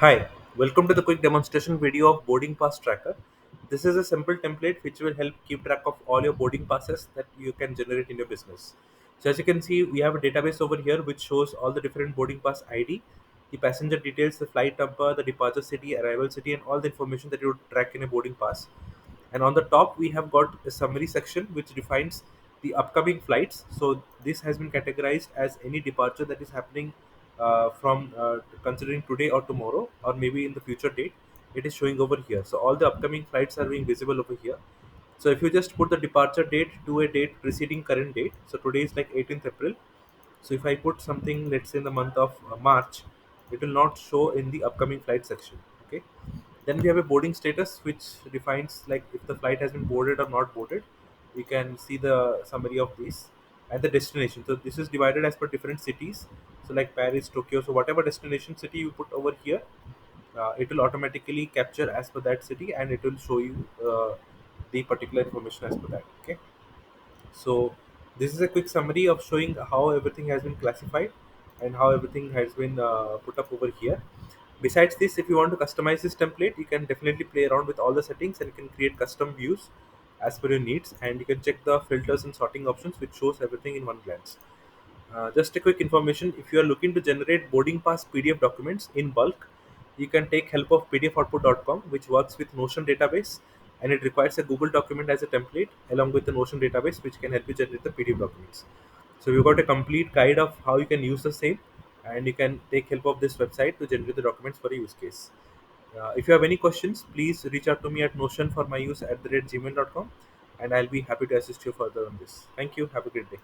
Hi, welcome to the quick demonstration video of boarding pass tracker. This is a simple template which will help keep track of all your boarding passes that you can generate in your business. So as you can see, we have a database over here which shows all the different boarding pass ID, the passenger details, the flight number, the departure city, arrival city, and all the information that you would track in a boarding pass. And on the top, we have got a summary section which defines the upcoming flights. So this has been categorized as any departure that is happening from considering today or tomorrow or maybe in the future date. It is showing over here. So all the upcoming flights are being visible over here. So if you just put the departure date to a date preceding current date, so today is like 18th April. So if I put something, let's say in the month of March, it will not show in the upcoming flight section. Okay. Then we have a boarding status, which defines like if the flight has been boarded or not boarded. We can see the summary of these and the destination. So this is divided as per different cities. So like Paris, Tokyo. So whatever destination city you put over here, it will automatically capture as per that city, and it will show you the particular information as per that. Okay. So this is a quick summary of showing how everything has been classified and how everything has been put up over here. Besides this, if you want to customize this template, you can definitely play around with all the settings and you can create custom views as per your needs, and you can check the filters and sorting options which shows everything in one glance. Just a quick information, if you are looking to generate boarding pass PDF documents in bulk, you can take help of PDFOutput.com, which works with Notion database, and it requires a Google document as a template along with the Notion database, which can help you generate the PDF documents. So we've got a complete guide of how you can use the same, and you can take help of this website to generate the documents for a use case. If you have any questions, please reach out to me at Notion for my use at the rate gmail.com, and I'll be happy to assist you further on this. Thank you. Have a great day.